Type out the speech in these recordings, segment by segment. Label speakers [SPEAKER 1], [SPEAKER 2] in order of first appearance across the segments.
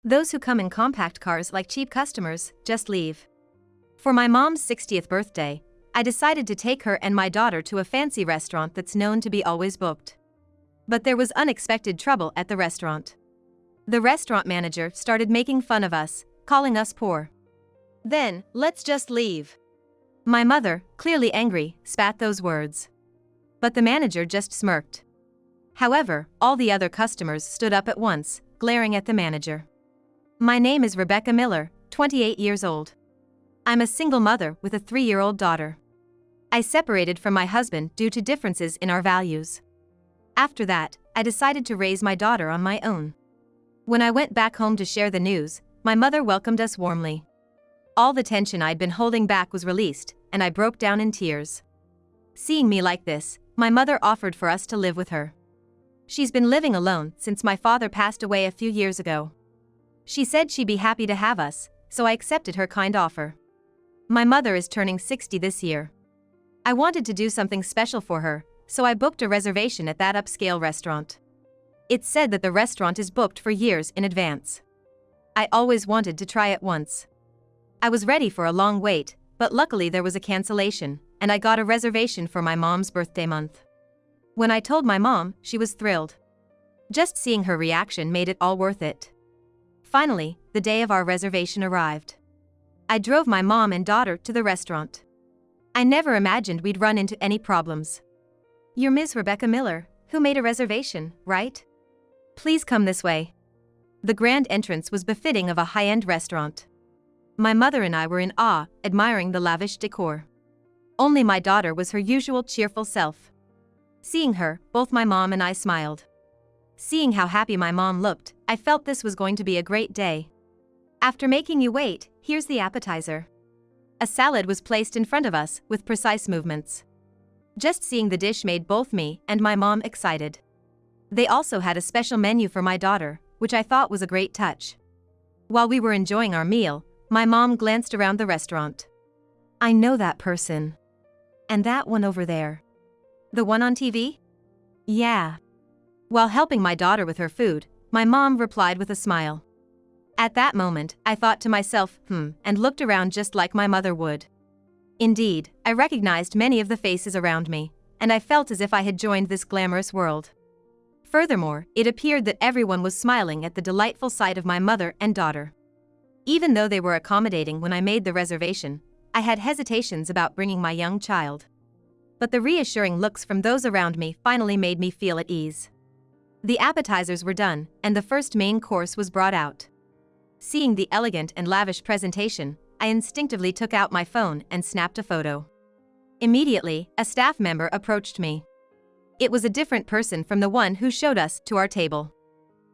[SPEAKER 1] Those who come in compact cars like cheap customers just leave. For my mom's 60th birthday, I decided to take her and my daughter to a fancy restaurant that's known to be always booked. But there was unexpected trouble at the restaurant. The restaurant manager started making fun of us, calling us poor. Then, let's just leave. My mother, clearly angry, spat those words. But the manager just smirked. However, all the other customers stood up at once, glaring at the manager. My name is Rebecca Miller, 28 years old. I'm a single mother with a 3-year-old daughter. I separated from my husband due to differences in our values. After that, I decided to raise my daughter on my own. When I went back home to share the news, my mother welcomed us warmly. All the tension I'd been holding back was released, and I broke down in tears. Seeing me like this, my mother offered for us to live with her. She's been living alone since my father passed away a few years ago. She said she'd be happy to have us, so I accepted her kind offer. My mother is turning 60 this year. I wanted to do something special for her, so I booked a reservation at that upscale restaurant. It's said that the restaurant is booked for years in advance. I always wanted to try it once. I was ready for a long wait, but luckily there was a cancellation, and I got a reservation for my mom's birthday month. When I told my mom, she was thrilled. Just seeing her reaction made it all worth it. Finally, the day of our reservation arrived. I drove my mom and daughter to the restaurant. I never imagined we'd run into any problems. You're Ms. Rebecca Miller, who made a reservation, right? Please come this way. The grand entrance was befitting of a high-end restaurant. My mother and I were in awe, admiring the lavish decor. Only my daughter was her usual cheerful self. Seeing her, both my mom and I smiled. Seeing how happy my mom looked, I felt this was going to be a great day. After making you wait, here's the appetizer. A salad was placed in front of us with precise movements. Just seeing the dish made both me and my mom excited. They also had a special menu for my daughter, which I thought was a great touch. While we were enjoying our meal, my mom glanced around the restaurant. I know that person. And that one over there. The one on TV? Yeah. While helping my daughter with her food, my mom replied with a smile. At that moment, I thought to myself, and looked around just like my mother would. Indeed, I recognized many of the faces around me, and I felt as if I had joined this glamorous world. Furthermore, it appeared that everyone was smiling at the delightful sight of my mother and daughter. Even though they were accommodating when I made the reservation, I had hesitations about bringing my young child. But the reassuring looks from those around me finally made me feel at ease. The appetizers were done, and the first main course was brought out. Seeing the elegant and lavish presentation, I instinctively took out my phone and snapped a photo. Immediately, a staff member approached me. It was a different person from the one who showed us to our table.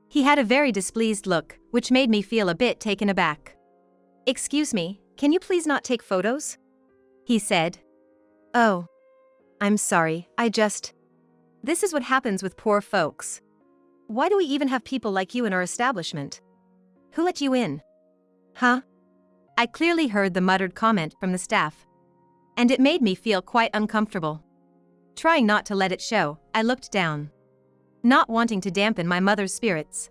[SPEAKER 1] He had a very displeased look, which made me feel a bit taken aback. "Excuse me, can you please not take photos?" he said. "Oh. I'm sorry, This is what happens with poor folks. Why do we even have people like you in our establishment? Who let you in?" "Huh?" I clearly heard the muttered comment from the staff. And it made me feel quite uncomfortable. Trying not to let it show, I looked down. Not wanting to dampen my mother's spirits.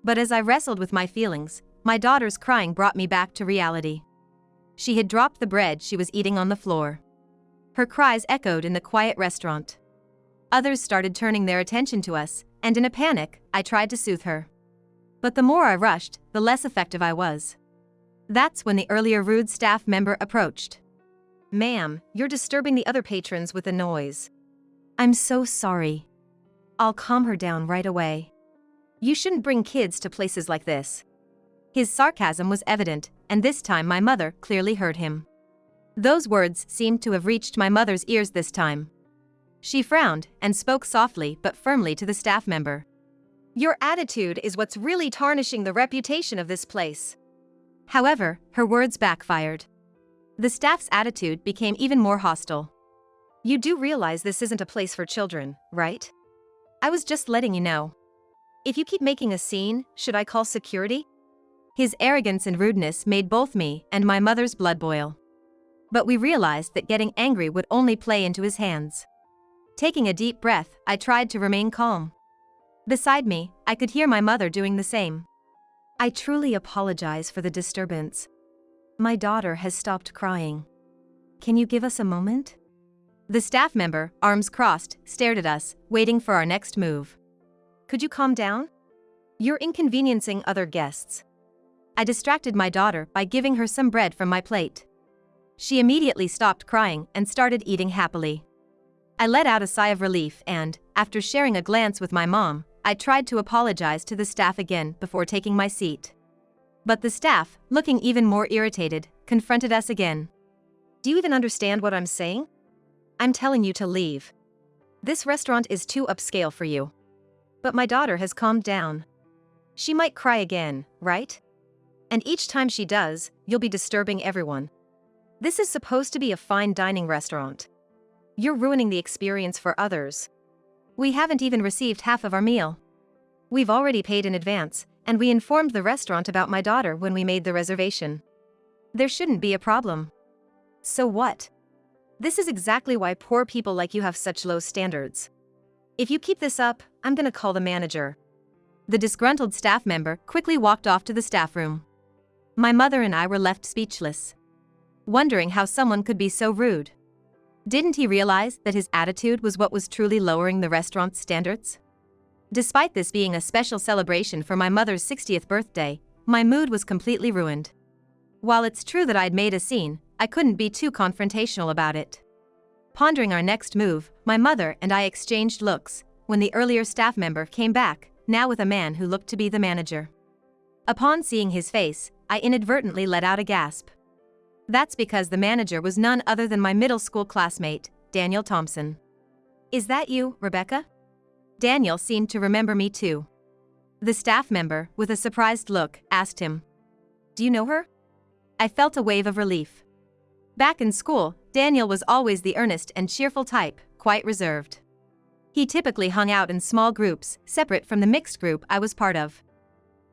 [SPEAKER 1] But as I wrestled with my feelings, my daughter's crying brought me back to reality. She had dropped the bread she was eating on the floor. Her cries echoed in the quiet restaurant. Others started turning their attention to us, and in a panic, I tried to soothe her. But the more I rushed, the less effective I was. That's when the earlier rude staff member approached. "Ma'am, you're disturbing the other patrons with the noise." "I'm so sorry. I'll calm her down right away. You shouldn't bring kids to places like this." His sarcasm was evident, and this time my mother clearly heard him. Those words seemed to have reached my mother's ears this time. She frowned and spoke softly but firmly to the staff member. "Your attitude is what's really tarnishing the reputation of this place." However, her words backfired. The staff's attitude became even more hostile. "You do realize this isn't a place for children, right? I was just letting you know. If you keep making a scene, should I call security?" His arrogance and rudeness made both me and my mother's blood boil. But we realized that getting angry would only play into his hands. Taking a deep breath, I tried to remain calm. Beside me, I could hear my mother doing the same. I truly apologize for the disturbance. My daughter has stopped crying. Can you give us a moment? The staff member, arms crossed, stared at us, waiting for our next move. Could you calm down? You're inconveniencing other guests. I distracted my daughter by giving her some bread from my plate. She immediately stopped crying and started eating happily. I let out a sigh of relief and, after sharing a glance with my mom, I tried to apologize to the staff again before taking my seat. But the staff, looking even more irritated, confronted us again. Do you even understand what I'm saying? I'm telling you to leave. This restaurant is too upscale for you. But my daughter has calmed down. She might cry again, right? And each time she does, you'll be disturbing everyone. This is supposed to be a fine dining restaurant. You're ruining the experience for others. We haven't even received half of our meal. We've already paid in advance, and we informed the restaurant about my daughter when we made the reservation. There shouldn't be a problem. So what? This is exactly why poor people like you have such low standards. If you keep this up, I'm gonna call the manager. The disgruntled staff member quickly walked off to the staff room. My mother and I were left speechless, wondering how someone could be so rude. Didn't he realize that his attitude was what was truly lowering the restaurant's standards? Despite this being a special celebration for my mother's 60th birthday, my mood was completely ruined. While it's true that I'd made a scene, I couldn't be too confrontational about it. Pondering our next move, my mother and I exchanged looks when the earlier staff member came back, now with a man who looked to be the manager. Upon seeing his face, I inadvertently let out a gasp. That's because the manager was none other than my middle school classmate, Daniel Thompson. Is that you, Rebecca? Daniel seemed to remember me too. The staff member, with a surprised look, asked him, "Do you know her?" I felt a wave of relief. Back in school, Daniel was always the earnest and cheerful type, quite reserved. He typically hung out in small groups, separate from the mixed group I was part of.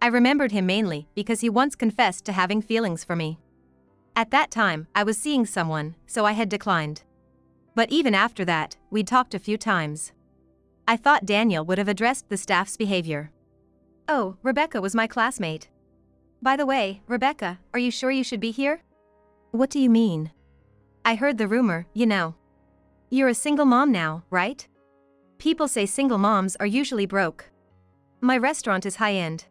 [SPEAKER 1] I remembered him mainly because he once confessed to having feelings for me. At that time, I was seeing someone, so I had declined. But even after that, we'd talked a few times. I thought Daniel would have addressed the staff's behavior. "Oh, Rebecca was my classmate. By the way, Rebecca, are you sure you should be here?" "What do you mean?" "I heard the rumor, you know. You're a single mom now, right? People say single moms are usually broke. My restaurant is high-end.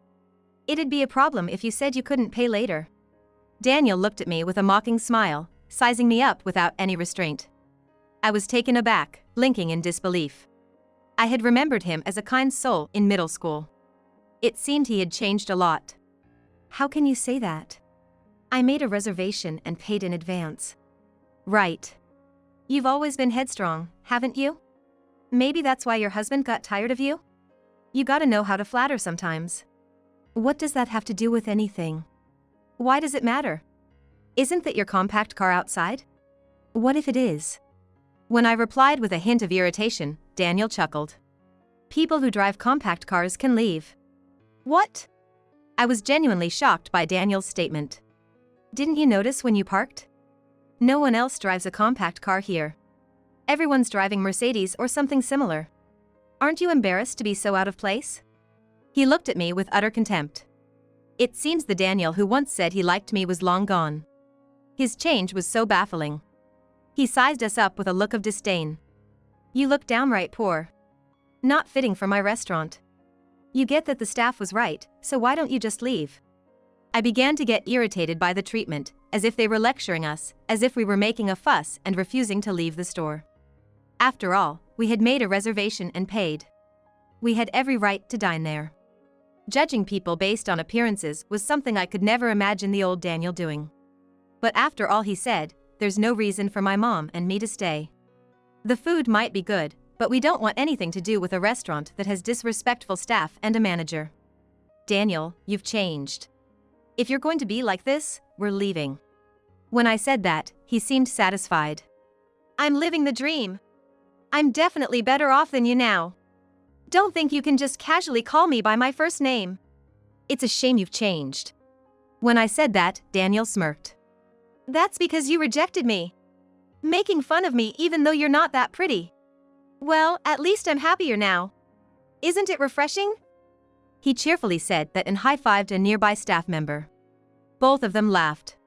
[SPEAKER 1] It'd be a problem if you said you couldn't pay later." Daniel looked at me with a mocking smile, sizing me up without any restraint. I was taken aback, blinking in disbelief. I had remembered him as a kind soul in middle school. It seemed he had changed a lot. "How can you say that? I made a reservation and paid in advance." "Right. You've always been headstrong, haven't you? Maybe that's why your husband got tired of you? You gotta know how to flatter sometimes." "What does that have to do with anything? Why does it matter? Isn't that your compact car outside? What if it is?" When I replied with a hint of irritation, Daniel chuckled. "People who drive compact cars can leave." "What?" I was genuinely shocked by Daniel's statement. "Didn't you notice when you parked? No one else drives a compact car here. Everyone's driving Mercedes or something similar. Aren't you embarrassed to be so out of place?" He looked at me with utter contempt. It seems the Daniel who once said he liked me was long gone. His change was so baffling. He sized us up with a look of disdain. "You look downright poor. Not fitting for my restaurant. You get that the staff was right, so why don't you just leave?" I began to get irritated by the treatment, as if they were lecturing us, as if we were making a fuss and refusing to leave the store. After all, we had made a reservation and paid. We had every right to dine there. Judging people based on appearances was something I could never imagine the old Daniel doing. But after all he said, there's no reason for my mom and me to stay. The food might be good, but we don't want anything to do with a restaurant that has disrespectful staff and a manager. "Daniel, you've changed. If you're going to be like this, we're leaving." When I said that, he seemed satisfied. "I'm living the dream. I'm definitely better off than you now. Don't think you can just casually call me by my first name. It's a shame you've changed." When I said that, Daniel smirked. "That's because you rejected me. Making fun of me even though you're not that pretty. Well, at least I'm happier now. Isn't it refreshing?" He cheerfully said that and high-fived a nearby staff member. Both of them laughed.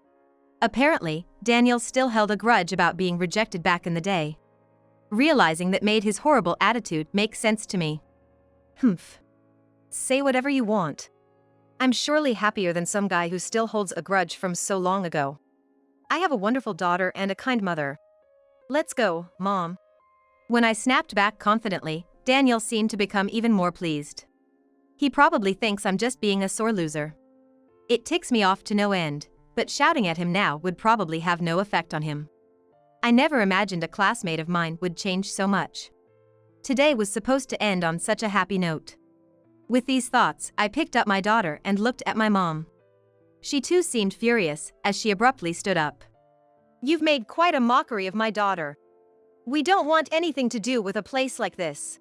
[SPEAKER 1] Apparently, Daniel still held a grudge about being rejected back in the day. Realizing that made his horrible attitude make sense to me. Humph. Say whatever you want. I'm surely happier than some guy who still holds a grudge from so long ago. I have a wonderful daughter and a kind mother. Let's go, Mom. When I snapped back confidently, Daniel seemed to become even more pleased. He probably thinks I'm just being a sore loser. It ticks me off to no end, but shouting at him now would probably have no effect on him. I never imagined a classmate of mine would change so much. Today was supposed to end on such a happy note. With these thoughts, I picked up my daughter and looked at my mom. She too seemed furious, as she abruptly stood up. You've made quite a mockery of my daughter. We don't want anything to do with a place like this.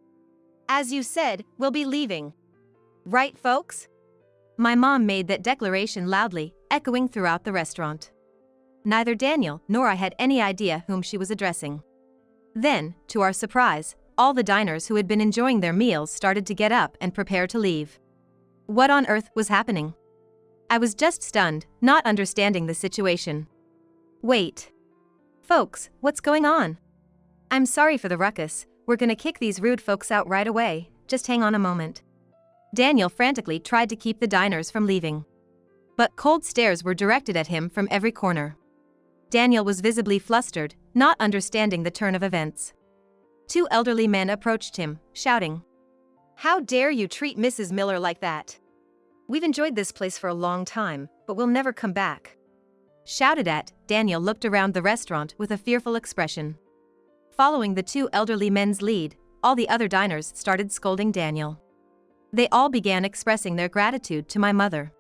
[SPEAKER 1] As you said, we'll be leaving. Right, folks? My mom made that declaration loudly, echoing throughout the restaurant. Neither Daniel nor I had any idea whom she was addressing. Then, to our surprise, all the diners who had been enjoying their meals started to get up and prepare to leave. What on earth was happening? I was just stunned, not understanding the situation. Wait. Folks, what's going on? I'm sorry for the ruckus, we're gonna kick these rude folks out right away, just hang on a moment. Daniel frantically tried to keep the diners from leaving. But cold stares were directed at him from every corner. Daniel was visibly flustered, not understanding the turn of events. Two elderly men approached him, shouting, "How dare you treat Mrs. Miller like that? We've enjoyed this place for a long time, but we'll never come back." Shouted at, Daniel looked around the restaurant with a fearful expression. Following the two elderly men's lead, all the other diners started scolding Daniel. They all began expressing their gratitude to my mother.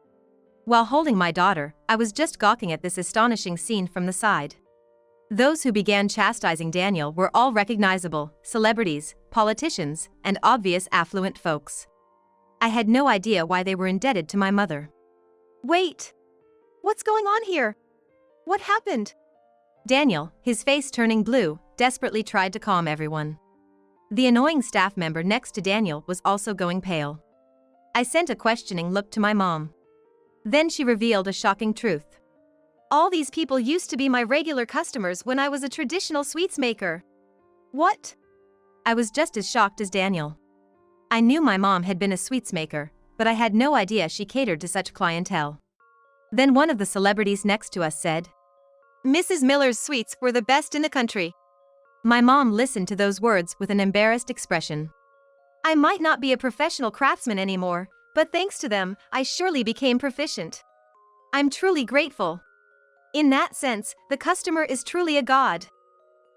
[SPEAKER 1] While holding my daughter, I was just gawking at this astonishing scene from the side. Those who began chastising Daniel were all recognizable, celebrities, politicians, and obvious affluent folks. I had no idea why they were indebted to my mother. Wait! What's going on here? What happened? Daniel, his face turning blue, desperately tried to calm everyone. The annoying staff member next to Daniel was also going pale. I sent a questioning look to my mom. Then she revealed a shocking truth. All these people used to be my regular customers when I was a traditional sweets maker. What? I was just as shocked as Daniel. I knew my mom had been a sweets maker, but I had no idea she catered to such clientele. Then one of the celebrities next to us said, "Mrs. Miller's sweets were the best in the country." My mom listened to those words with an embarrassed expression. I might not be a professional craftsman anymore, but thanks to them, I surely became proficient. I'm truly grateful. In that sense, the customer is truly a god.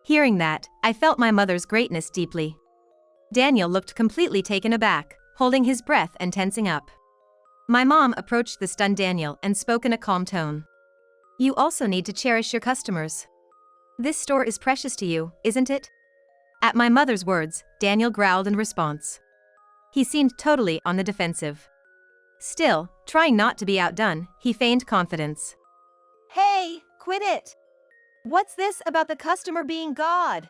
[SPEAKER 1] Hearing that, I felt my mother's greatness deeply. Daniel looked completely taken aback, holding his breath and tensing up. My mom approached the stunned Daniel and spoke in a calm tone. You also need to cherish your customers. This store is precious to you, isn't it? At my mother's words, Daniel growled in response. He seemed totally on the defensive. Still, trying not to be outdone, he feigned confidence. Hey, quit it! What's this about the customer being God?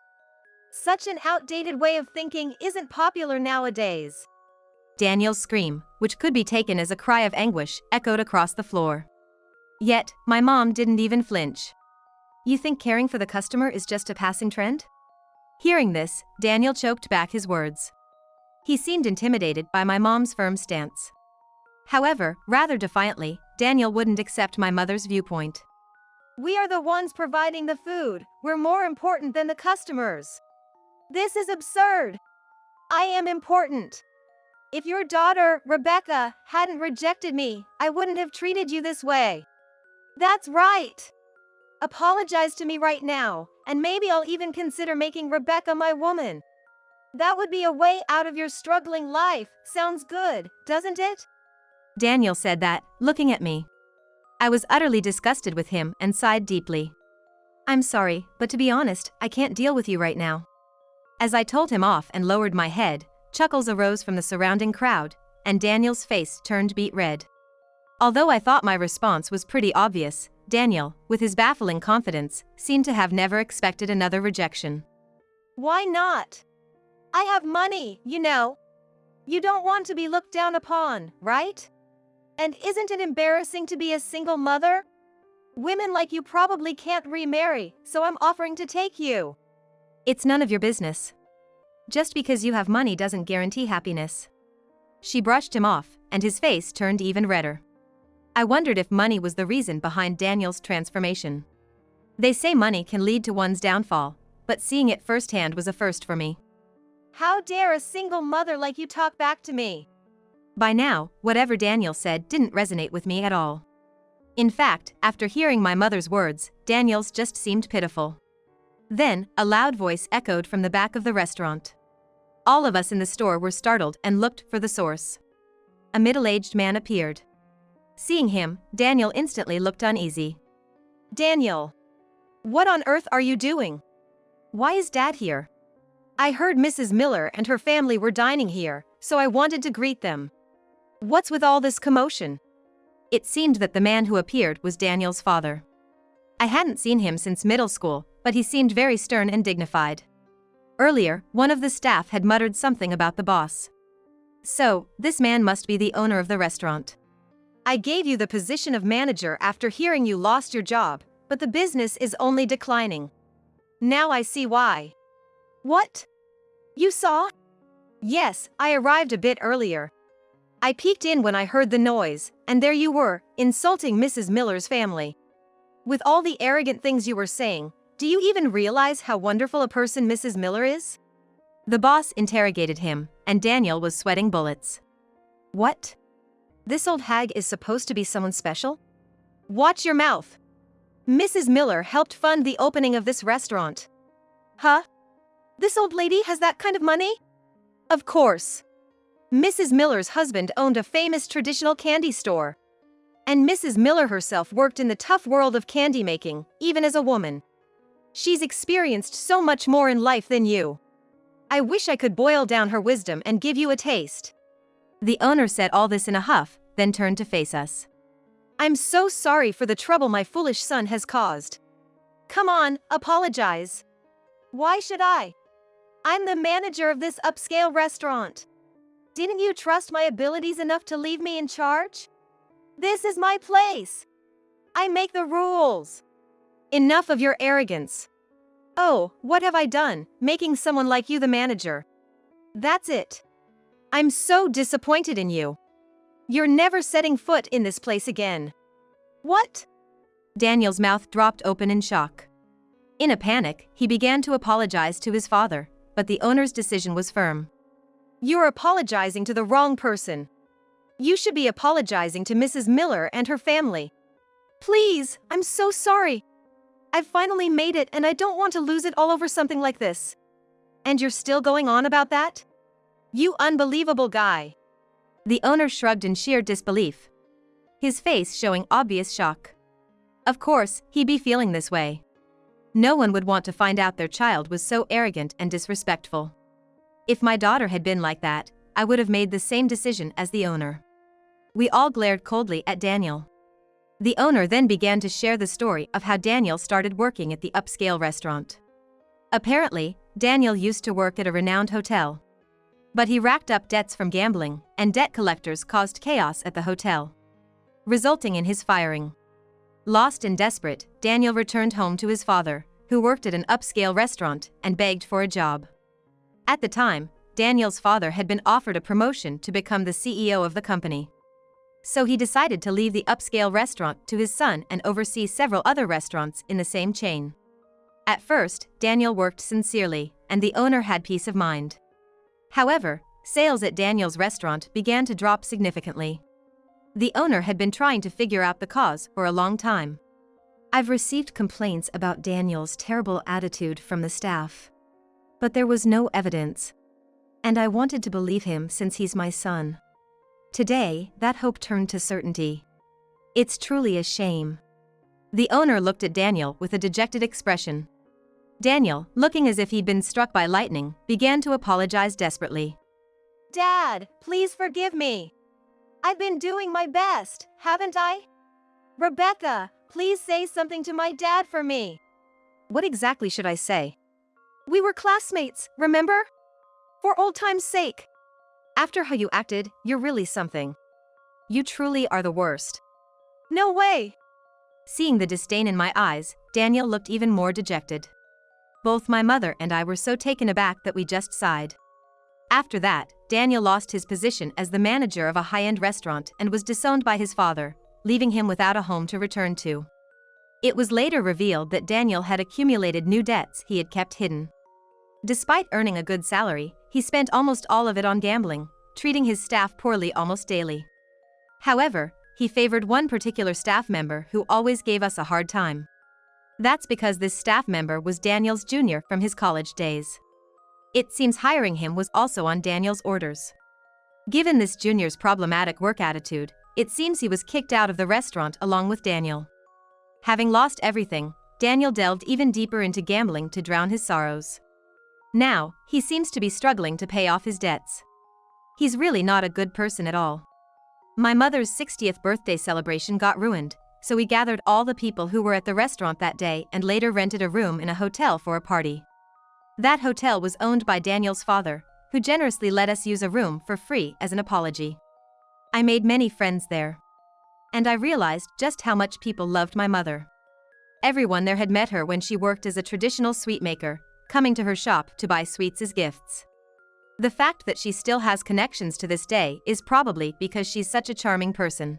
[SPEAKER 1] Such an outdated way of thinking isn't popular nowadays. Daniel's scream, which could be taken as a cry of anguish, echoed across the floor. Yet, my mom didn't even flinch. You think caring for the customer is just a passing trend? Hearing this, Daniel choked back his words. He seemed intimidated by my mom's firm stance. However, rather defiantly, Daniel wouldn't accept my mother's viewpoint. We are the ones providing the food. We're more important than the customers. This is absurd. I am important. If your daughter, Rebecca, hadn't rejected me, I wouldn't have treated you this way. That's right. Apologize to me right now, and maybe I'll even consider making Rebecca my woman. That would be a way out of your struggling life. Sounds good, doesn't it? Daniel said that, looking at me. I was utterly disgusted with him and sighed deeply. I'm sorry, but to be honest, I can't deal with you right now. As I told him off and lowered my head, chuckles arose from the surrounding crowd, and Daniel's face turned beet red. Although I thought my response was pretty obvious, Daniel, with his baffling confidence, seemed to have never expected another rejection. Why not? I have money, you know. You don't want to be looked down upon, right? And isn't it embarrassing to be a single mother? Women like you probably can't remarry, so I'm offering to take you. It's none of your business. Just because you have money doesn't guarantee happiness. She brushed him off, and his face turned even redder. I wondered if money was the reason behind Daniel's transformation. They say money can lead to one's downfall, but seeing it firsthand was a first for me. How dare a single mother like you talk back to me? By now, whatever Daniel said didn't resonate with me at all. In fact, after hearing my mother's words, Daniel's just seemed pitiful. Then, a loud voice echoed from the back of the restaurant. All of us in the store were startled and looked for the source. A middle-aged man appeared. Seeing him, Daniel instantly looked uneasy. Daniel! What on earth are you doing? Why is Dad here? I heard Mrs. Miller and her family were dining here, so I wanted to greet them. What's with all this commotion? It seemed that the man who appeared was Daniel's father. I hadn't seen him since middle school, but he seemed very stern and dignified. Earlier, one of the staff had muttered something about the boss. So, this man must be the owner of the restaurant. I gave you the position of manager after hearing you lost your job, but the business is only declining. Now I see why. What? You saw? Yes, I arrived a bit earlier. I peeked in when I heard the noise, and there you were, insulting Mrs. Miller's family. With all the arrogant things you were saying, do you even realize how wonderful a person Mrs. Miller is? The boss interrogated him, and Daniel was sweating bullets. What? This old hag is supposed to be someone special? Watch your mouth. Mrs. Miller helped fund the opening of this restaurant. Huh? This old lady has that kind of money? Of course. Mrs. Miller's husband owned a famous traditional candy store. And Mrs. Miller herself worked in the tough world of candy making, even as a woman. She's experienced so much more in life than you. I wish I could boil down her wisdom and give you a taste. The owner said all this in a huff, then turned to face us. I'm so sorry for the trouble my foolish son has caused. Come on, apologize. Why should I? I'm the manager of this upscale restaurant. Didn't you trust my abilities enough to leave me in charge? This is my place. I make the rules. Enough of your arrogance. Oh, what have I done, making someone like you the manager? That's it. I'm so disappointed in you. You're never setting foot in this place again. What? Daniel's mouth dropped open in shock. In a panic, he began to apologize to his father, but the owner's decision was firm. You're apologizing to the wrong person. You should be apologizing to Mrs. Miller and her family. Please, I'm so sorry. I've finally made it and I don't want to lose it all over something like this. And you're still going on about that? You unbelievable guy. The owner shrugged in sheer disbelief, his face showing obvious shock. Of course, he'd be feeling this way. No one would want to find out their child was so arrogant and disrespectful. If my daughter had been like that, I would have made the same decision as the owner. We all glared coldly at Daniel. The owner then began to share the story of how Daniel started working at the upscale restaurant. Apparently, Daniel used to work at a renowned hotel. But he racked up debts from gambling, and debt collectors caused chaos at the hotel, resulting in his firing. Lost and desperate, Daniel returned home to his father, who worked at an upscale restaurant, and begged for a job. At the time, Daniel's father had been offered a promotion to become the CEO of the company. So he decided to leave the upscale restaurant to his son and oversee several other restaurants in the same chain. At first, Daniel worked sincerely, and the owner had peace of mind. However, sales at Daniel's restaurant began to drop significantly. The owner had been trying to figure out the cause for a long time. I've received complaints about Daniel's terrible attitude from the staff. But there was no evidence. And I wanted to believe him since he's my son. Today, that hope turned to certainty. It's truly a shame. The owner looked at Daniel with a dejected expression. Daniel, looking as if he'd been struck by lightning, began to apologize desperately. Dad, please forgive me. I've been doing my best, haven't I? Rebecca, please say something to my dad for me. What exactly should I say? We were classmates, remember? For old time's sake. After how you acted, you're really something. You truly are the worst.
[SPEAKER 2] No way!
[SPEAKER 1] Seeing the disdain in my eyes, Daniel looked even more dejected. Both my mother and I were so taken aback that we just sighed. After that, Daniel lost his position as the manager of a high-end restaurant and was disowned by his father, leaving him without a home to return to. It was later revealed that Daniel had accumulated new debts he had kept hidden. Despite earning a good salary, he spent almost all of it on gambling, treating his staff poorly almost daily. However, he favored one particular staff member who always gave us a hard time. That's because this staff member was Daniel's junior from his college days. It seems hiring him was also on Daniel's orders. Given this junior's problematic work attitude, it seems he was kicked out of the restaurant along with Daniel. Having lost everything, Daniel delved even deeper into gambling to drown his sorrows. Now, he seems to be struggling to pay off his debts. He's really not a good person at all. My mother's 60th birthday celebration got ruined, so we gathered all the people who were at the restaurant that day and later rented a room in a hotel for a party. That hotel was owned by Daniel's father, who generously let us use a room for free as an apology. I made many friends there. And I realized just how much people loved my mother. Everyone there had met her when she worked as a traditional sweet maker, coming to her shop to buy sweets as gifts. The fact that she still has connections to this day is probably because she's such a charming person.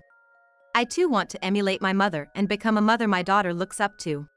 [SPEAKER 1] I too want to emulate my mother and become a mother my daughter looks up to.